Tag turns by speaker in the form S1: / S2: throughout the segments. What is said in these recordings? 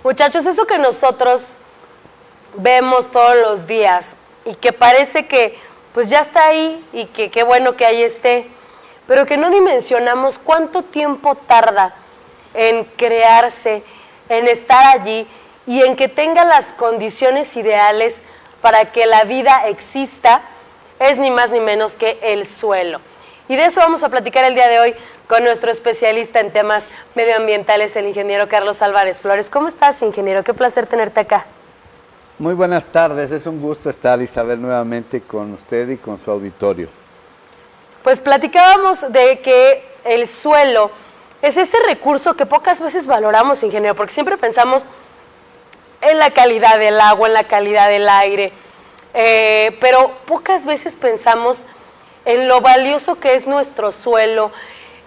S1: Muchachos, eso que nosotros vemos todos los días y que parece que pues ya está ahí y que qué bueno que ahí esté, pero que no dimensionamos cuánto tiempo tarda en crearse, en estar allí y en que tenga las condiciones ideales para que la vida exista, es ni más ni menos que el suelo. Y de eso vamos a platicar el día de hoy con nuestro especialista en temas medioambientales, el ingeniero Carlos Álvarez Flores. ¿Cómo estás, ingeniero? Qué placer tenerte acá.
S2: Muy buenas tardes, es un gusto estar, Isabel, nuevamente con usted y con su auditorio.
S1: Pues platicábamos de que el suelo es ese recurso que pocas veces valoramos, ingeniero, porque siempre pensamos en la calidad del agua, en la calidad del aire, pero pocas veces pensamos en lo valioso que es nuestro suelo.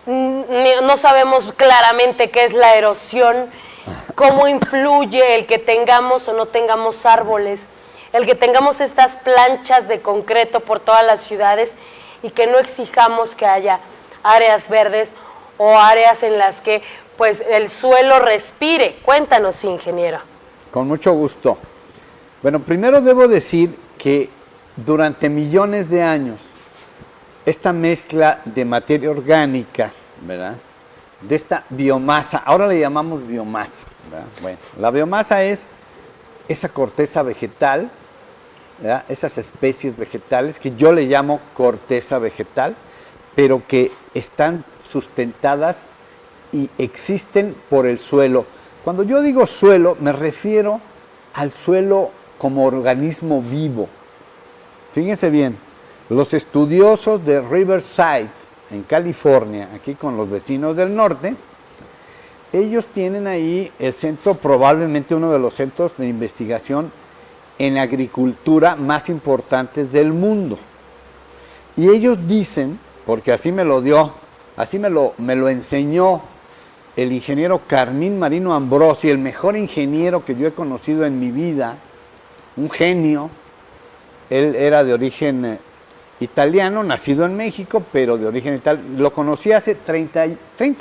S1: No sabemos claramente qué es la erosión, cómo influye el que tengamos o no tengamos árboles, el que tengamos estas planchas de concreto por todas las ciudades y que no exijamos que haya áreas verdes o áreas en las que pues el suelo respire. Cuéntanos, ingeniero.
S2: Con mucho gusto. Bueno, primero debo decir que durante millones de años esta mezcla de materia orgánica, ¿verdad?, de esta biomasa, ahora le llamamos biomasa, ¿verdad? Bueno, la biomasa es esa corteza vegetal, ¿verdad?, esas especies vegetales que yo le llamo corteza vegetal, pero que están sustentadas y existen por el suelo. Cuando yo digo suelo, me refiero al suelo como organismo vivo. Fíjense bien, los estudiosos de Riverside, en California, aquí con los vecinos del norte, ellos tienen ahí el centro, probablemente uno de los centros de investigación en agricultura más importantes del mundo. Y ellos dicen, porque así me lo dio, así me lo enseñó el ingeniero Carmín Marino Ambrosi, el mejor ingeniero que yo he conocido en mi vida, un genio. Él era de origen italiano, nacido en México, pero de origen italiano. Lo conocí hace 30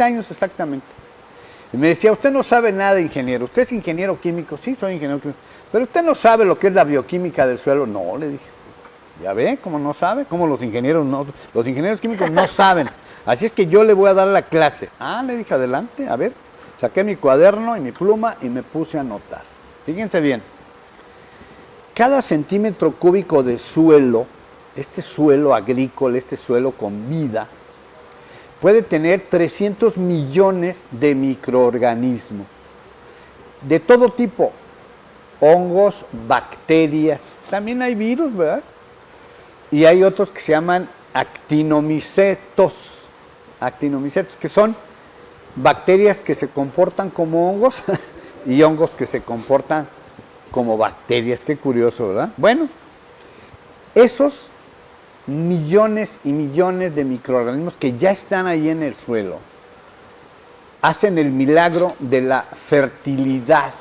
S2: años exactamente. Y me decía, usted no sabe nada, ingeniero. ¿Usted es ingeniero químico? Sí, soy ingeniero químico. ¿Pero usted no sabe lo que es la bioquímica del suelo? No, le dije. ¿Ya ve cómo no sabe? ¿Cómo los ingenieros no? Los ingenieros químicos no saben. Así es que yo le voy a dar la clase. Ah, le dije, adelante, a ver. Saqué mi cuaderno y mi pluma y me puse a anotar. Fíjense bien. Cada centímetro cúbico de suelo, este suelo agrícola, este suelo con vida, puede tener 300 millones de microorganismos. De todo tipo. Hongos, bacterias. También hay virus, ¿verdad? Y hay otros que se llaman actinomicetos, que son bacterias que se comportan como hongos y hongos que se comportan como bacterias. Qué curioso, ¿verdad? Bueno, esos millones y millones de microorganismos que ya están ahí en el suelo hacen el milagro de la fertilidad.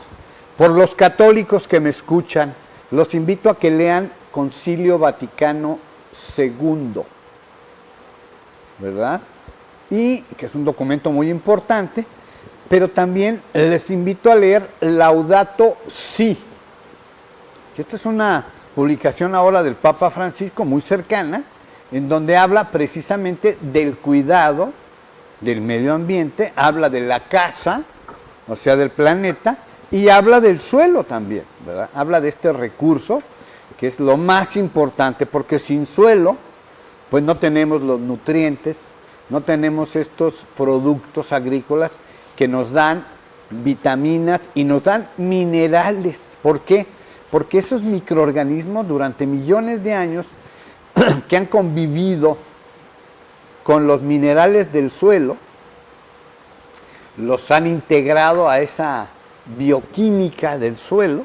S2: Por los católicos que me escuchan, los invito a que lean Concilio Vaticano II, ¿verdad? Y que es un documento muy importante, pero también les invito a leer Laudato Si, que esta es una publicación ahora del Papa Francisco muy cercana, en donde habla precisamente del cuidado del medio ambiente, habla de la casa, o sea, del planeta, y habla del suelo también, ¿verdad? Habla de este recurso que es lo más importante, porque sin suelo, pues no tenemos los nutrientes, no tenemos estos productos agrícolas que nos dan vitaminas y nos dan minerales. ¿Por qué? Porque esos microorganismos durante millones de años que han convivido con los minerales del suelo, los han integrado a esa bioquímica del suelo,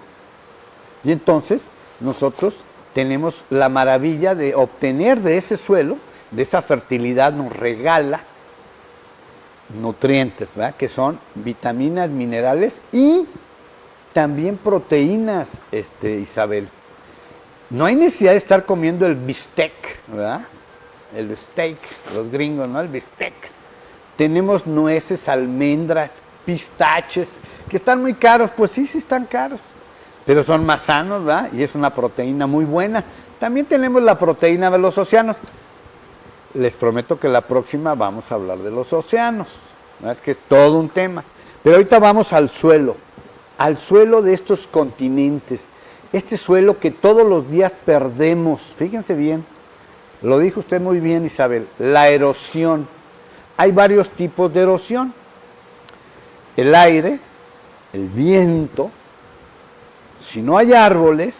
S2: y entonces nosotros tenemos la maravilla de obtener de ese suelo, de esa fertilidad, nos regala nutrientes, ¿verdad?, que son vitaminas, minerales y también proteínas, Isabel. No hay necesidad de estar comiendo el bistec, ¿verdad? El steak, los gringos, ¿no? El bistec. Tenemos nueces, almendras, pistaches, que están muy caros, pues sí, sí están caros, pero son más sanos, ¿verdad? Y es una proteína muy buena. También tenemos la proteína de los océanos. Les prometo que la próxima vamos a hablar de los océanos, ¿verdad? Es que es todo un tema. Pero ahorita vamos al suelo de estos continentes. Este suelo que todos los días perdemos, fíjense bien, lo dijo usted muy bien, Isabel, la erosión. Hay varios tipos de erosión. El aire, el viento, si no hay árboles,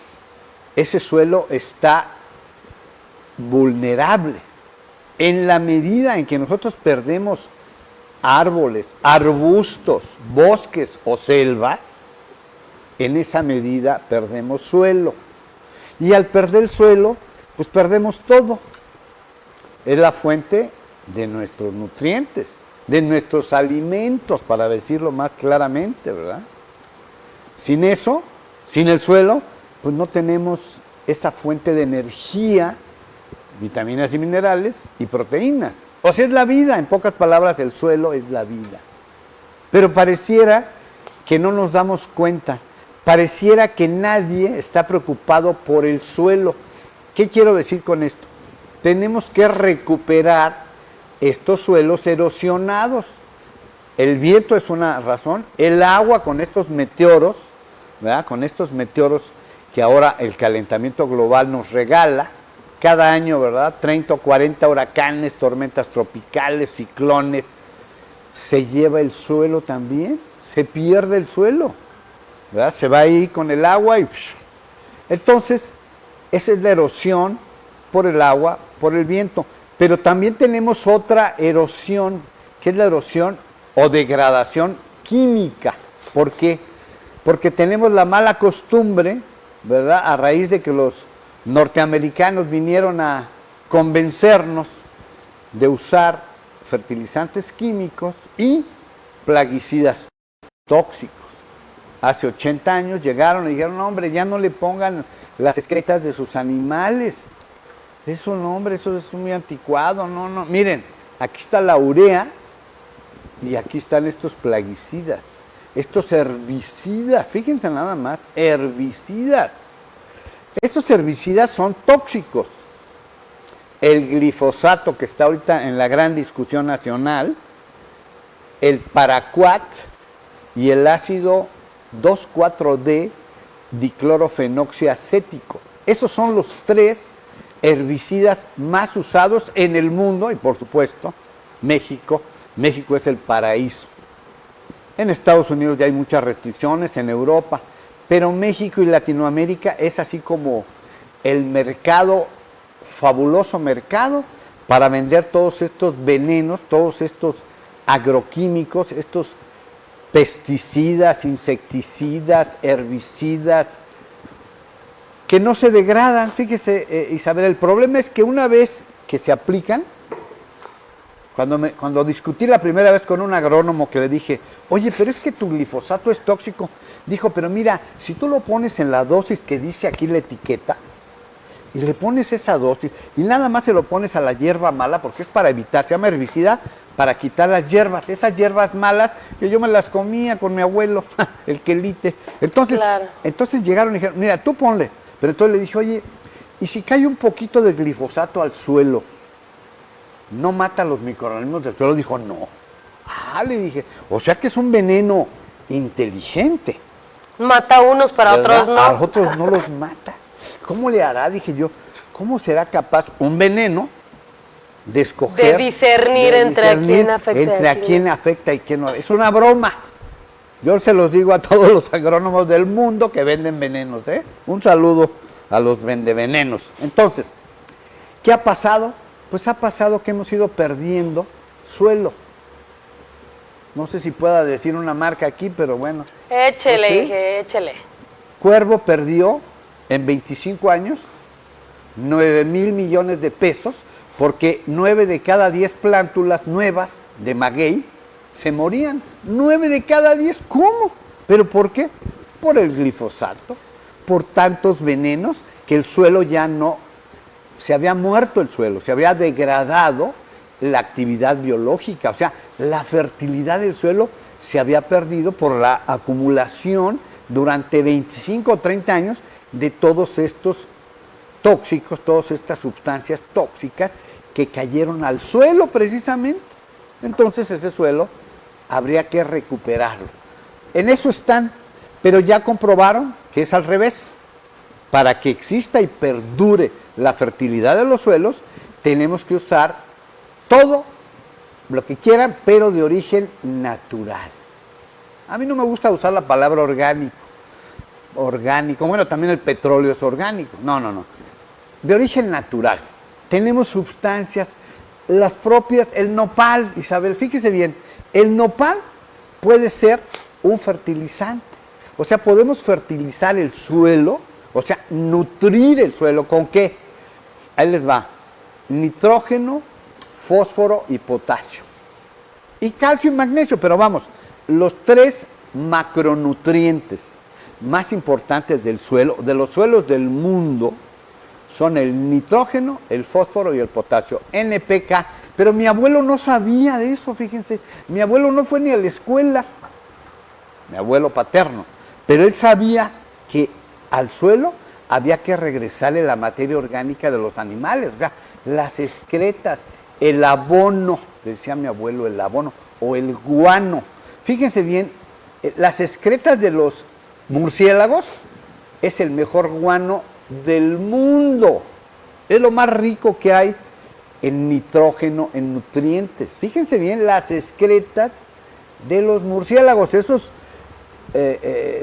S2: ese suelo está vulnerable. En la medida en que nosotros perdemos árboles, arbustos, bosques o selvas, en esa medida perdemos suelo. Y al perder suelo, pues perdemos todo. Es la fuente de nuestros nutrientes, de nuestros alimentos, para decirlo más claramente, ¿verdad? Sin eso, sin el suelo, pues no tenemos esta fuente de energía, vitaminas y minerales y proteínas. O sea, es la vida, en pocas palabras, el suelo es la vida. Pero pareciera que no nos damos cuenta, pareciera que nadie está preocupado por el suelo. ¿Qué quiero decir con esto? Tenemos que recuperar estos suelos erosionados. El viento es una razón, el agua con estos meteoros, ¿verdad? Con estos meteoros que ahora el calentamiento global nos regala, cada año, ¿verdad? 30 o 40 huracanes, tormentas tropicales, ciclones, se lleva el suelo también, se pierde el suelo, ¿verdad? Se va ahí con el agua y... Entonces, esa es la erosión por el agua, por el viento. Pero también tenemos otra erosión, que es la erosión o degradación química. ¿Por qué? Porque tenemos la mala costumbre, ¿verdad? A raíz de que los norteamericanos vinieron a convencernos de usar fertilizantes químicos y plaguicidas tóxicos. Hace 80 años llegaron y dijeron, no, hombre, ya no le pongan las excretas de sus animales. Eso no, hombre, eso es muy anticuado, no. Miren, aquí está la urea y aquí están estos plaguicidas, estos herbicidas, fíjense nada más, herbicidas. Estos herbicidas son tóxicos. El glifosato, que está ahorita en la gran discusión nacional, el paraquat y el ácido 2,4-D diclorofenoxiacético. Esos son los tres herbicidas más usados en el mundo y, por supuesto, México. México es el paraíso. En Estados Unidos ya hay muchas restricciones, en Europa, pero México y Latinoamérica es así como el mercado, fabuloso mercado para vender todos estos venenos, todos estos agroquímicos, estos pesticidas, insecticidas, herbicidas, que no se degradan. Fíjese, Isabel, el problema es que una vez que se aplican, cuando discutí la primera vez con un agrónomo que le dije, oye, pero es que tu glifosato es tóxico, dijo, pero mira, si tú lo pones en la dosis que dice aquí la etiqueta, y le pones esa dosis, y nada más se lo pones a la hierba mala, porque es para evitar, se llama herbicida, para quitar las hierbas, esas hierbas malas que yo me las comía con mi abuelo, el quelite. Entonces,
S1: Claro.
S2: entonces llegaron y dijeron, mira, tú ponle. Pero entonces le dije, oye, ¿y si cae un poquito de glifosato al suelo, no mata los microorganismos del suelo? Dijo, no. Ah, le dije, o sea que es un veneno inteligente.
S1: Mata a unos, para
S2: ¿verdad?
S1: otros no.
S2: A otros no los mata. ¿Cómo le hará? Dije yo, ¿cómo será capaz un veneno de escoger?
S1: De discernir entre a quién afecta y
S2: entre
S1: a
S2: a
S1: quién
S2: quién afecta y quién no. Es una broma. Yo se los digo a todos los agrónomos del mundo que venden venenos, ¿eh? Un saludo a los vendevenenos. Entonces, ¿qué ha pasado? Pues ha pasado que hemos ido perdiendo suelo. No sé si pueda decir una marca aquí, pero bueno.
S1: Échele,
S2: ¿Sí?
S1: dije, échele.
S2: Cuervo perdió en 25 años 9,000 millones de pesos porque 9 de cada 10 plántulas nuevas de maguey se morían. 9 de cada 10, ¿cómo? ¿Pero por qué? Por el glifosato, por tantos venenos que el suelo ya no, se había muerto el suelo, se había degradado la actividad biológica, o sea, la fertilidad del suelo se había perdido por la acumulación durante 25 o 30 años de todos estos tóxicos, todas estas sustancias tóxicas que cayeron al suelo precisamente. Entonces ese suelo habría que recuperarlo. En eso están, pero ya comprobaron que es al revés. Para que exista y perdure la fertilidad de los suelos, tenemos que usar todo lo que quieran, pero de origen natural. A mí no me gusta usar la palabra orgánico. Orgánico, bueno, también el petróleo es orgánico. No. De origen natural. Tenemos sustancias, las propias, el nopal, Isabel, fíjese bien, el nopal puede ser un fertilizante. O sea, podemos fertilizar el suelo, o sea, nutrir el suelo. ¿Con qué? Ahí les va. Nitrógeno, fósforo y potasio. Y calcio y magnesio, pero vamos, los 3 macronutrientes más importantes del suelo, de los suelos del mundo, son el nitrógeno, el fósforo y el potasio, NPK. Pero mi abuelo no sabía de eso, fíjense. Mi abuelo no fue ni a la escuela, mi abuelo paterno, pero él sabía que al suelo había que regresarle la materia orgánica de los animales, o sea, las excretas, el abono, decía mi abuelo, el abono, o el guano. Fíjense bien, las excretas de los murciélagos es el mejor guano del mundo. Es lo más rico que hay en nitrógeno, en nutrientes. Fíjense bien las excretas de los murciélagos, esos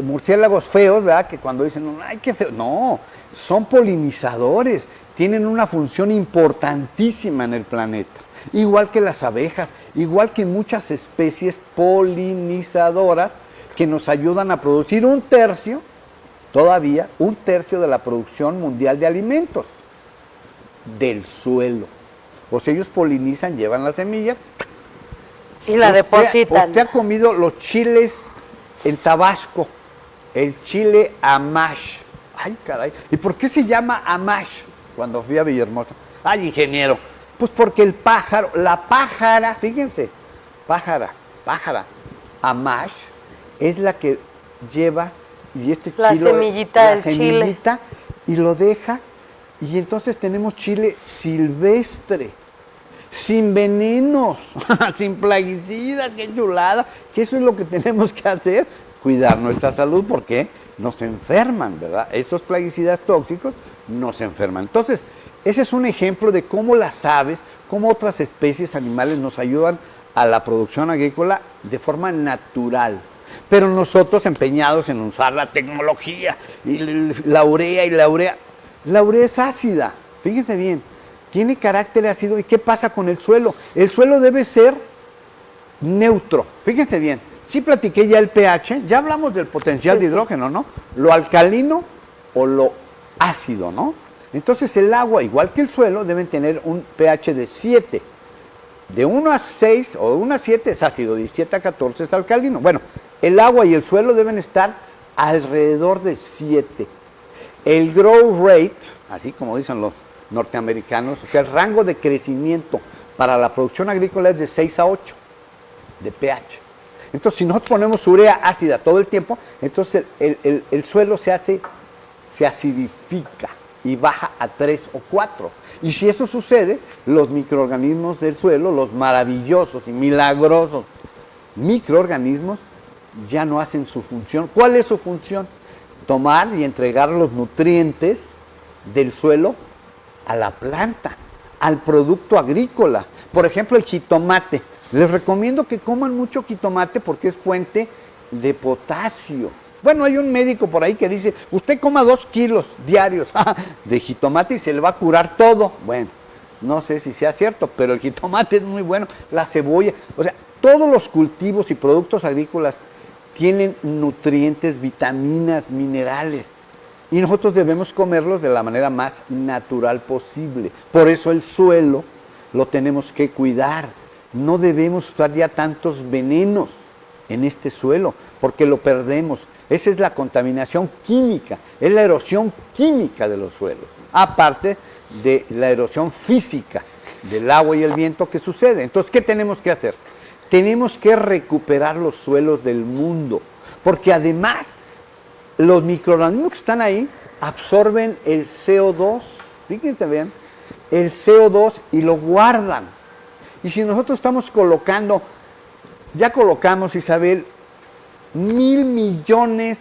S2: murciélagos feos, ¿verdad? Que cuando dicen, ay, qué feo. No, son polinizadores, tienen una función importantísima en el planeta. Igual que las abejas, igual que muchas especies polinizadoras que nos ayudan a producir todavía un tercio de la producción mundial de alimentos del suelo. O sea, ellos polinizan, llevan la semilla
S1: y la depositan.
S2: Usted ha comido los chiles en Tabasco, el chile amash. Ay, caray. ¿Y por qué se llama amash cuando fui a Villahermosa? Ay, ingeniero. Pues porque el pájaro, la pájara, fíjense, pájara, amash, es la que lleva y este
S1: la
S2: chile,
S1: semillita del chile,
S2: y lo deja, y entonces tenemos chile silvestre, sin venenos, sin plaguicidas, qué chulada, que eso es lo que tenemos que hacer, cuidar nuestra salud, porque nos enferman, ¿verdad? Estos plaguicidas tóxicos nos enferman. Entonces, ese es un ejemplo de cómo las aves, cómo otras especies animales nos ayudan a la producción agrícola de forma natural. Pero nosotros empeñados en usar la tecnología, y la urea. La urea es ácida, fíjense bien, tiene carácter ácido. ¿Y qué pasa con el suelo? El suelo debe ser neutro, fíjense bien. Sí platiqué ya el pH, ya hablamos del potencial de hidrógeno, ¿no? Lo alcalino o lo ácido, ¿no? Entonces el agua, igual que el suelo, deben tener un pH de 7. De 1 a 6 o de 1 a 7 es ácido, de 7 a 14 es alcalino. Bueno, el agua y el suelo deben estar alrededor de 7. El growth rate, así como dicen los norteamericanos, o sea, el rango de crecimiento para la producción agrícola es de 6 a 8 de pH. Entonces, si nosotros ponemos urea ácida todo el tiempo, entonces el suelo se acidifica y baja a 3 o 4. Y si eso sucede, los microorganismos del suelo, los maravillosos y milagrosos microorganismos, ya no hacen su función. ¿Cuál es su función? Tomar y entregar los nutrientes del suelo a la planta, al producto agrícola. Por ejemplo, el jitomate. Les recomiendo que coman mucho jitomate porque es fuente de potasio. Bueno, hay un médico por ahí que dice, usted coma 2 kilos diarios de jitomate y se le va a curar todo. Bueno, no sé si sea cierto, pero el jitomate es muy bueno, la cebolla, o sea, todos los cultivos y productos agrícolas tienen nutrientes, vitaminas, minerales, y nosotros debemos comerlos de la manera más natural posible. Por eso el suelo lo tenemos que cuidar. No debemos usar ya tantos venenos en este suelo, porque lo perdemos. Esa es la contaminación química, es la erosión química de los suelos, aparte de la erosión física del agua y el viento que sucede. Entonces, ¿qué tenemos que hacer? tenemos que recuperar los suelos del mundo, porque además los microorganismos que están ahí absorben el CO2, fíjense bien, el CO2 y lo guardan. Y si nosotros estamos colocando, ya colocamos, Isabel, 1.000 millones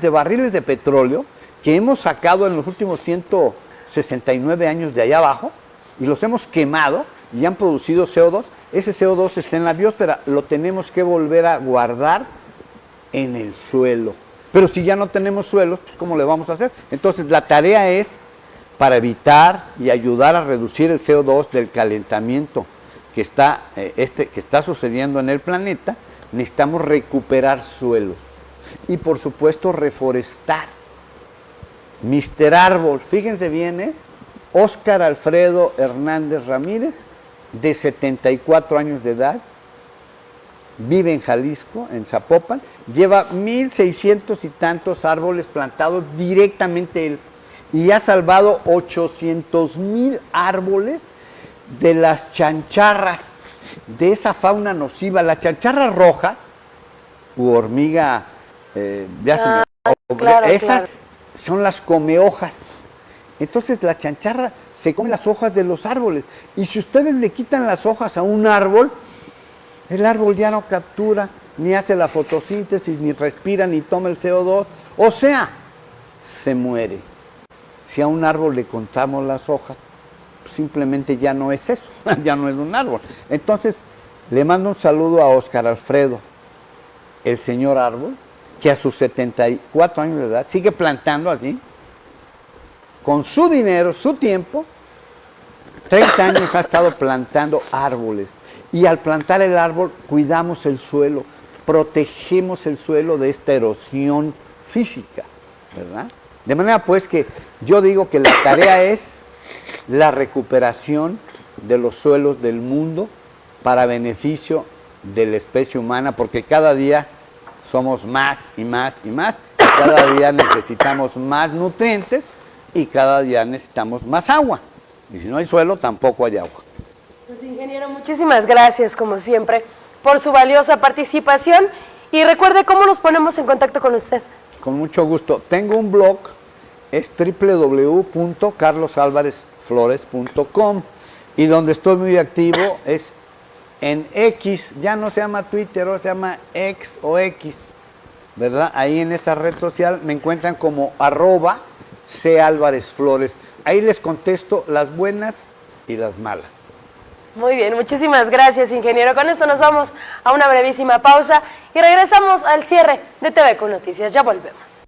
S2: de barriles de petróleo que hemos sacado en los últimos 169 años de allá abajo y los hemos quemado y han producido CO2. Ese CO2 está en la biosfera, lo tenemos que volver a guardar en el suelo. Pero si ya no tenemos suelos, pues ¿cómo le vamos a hacer? Entonces la tarea es, para evitar y ayudar a reducir el CO2 del calentamiento que está sucediendo en el planeta, necesitamos recuperar suelos y por supuesto reforestar. Mr. Árbol, fíjense bien, Óscar Alfredo Hernández Ramírez, de 74 años de edad, vive en Jalisco, en Zapopan, lleva 1,600 y tantos árboles plantados directamente él, y ha salvado 800,000 árboles de las chancharras, de esa fauna nociva. Las chancharras rojas, u hormiga, esas son las comehojas. Entonces la chancharra se come las hojas de los árboles, y si ustedes le quitan las hojas a un árbol, el árbol ya no captura, ni hace la fotosíntesis, ni respira, ni toma el CO2, o sea, se muere. Si a un árbol le cortamos las hojas, simplemente ya no es eso, ya no es un árbol. Entonces, le mando un saludo a Óscar Alfredo, el señor árbol, que a sus 74 años de edad sigue plantando así, con su dinero, su tiempo, 30 años ha estado plantando árboles. Y al plantar el árbol, cuidamos el suelo, protegemos el suelo de esta erosión física, ¿verdad? De manera pues que yo digo que la tarea es la recuperación de los suelos del mundo para beneficio de la especie humana, porque cada día somos más y más y más, cada día necesitamos más nutrientes y cada día necesitamos más agua. Y si no hay suelo, tampoco hay agua.
S1: Pues ingeniero, muchísimas gracias como siempre por su valiosa participación y recuerde cómo nos ponemos en contacto con usted.
S2: Con mucho gusto. Tengo un blog, es www.carlosalvarezflores.com, y donde estoy muy activo es en X, ya no se llama Twitter, ahora se llama X o X, ¿verdad? Ahí en esa red social me encuentran como @CAlvarezFlores. Ahí les contesto las buenas y las malas.
S1: Muy bien, muchísimas gracias, ingeniero. Con esto nos vamos a una brevísima pausa y regresamos al cierre de TV con Noticias. Ya volvemos.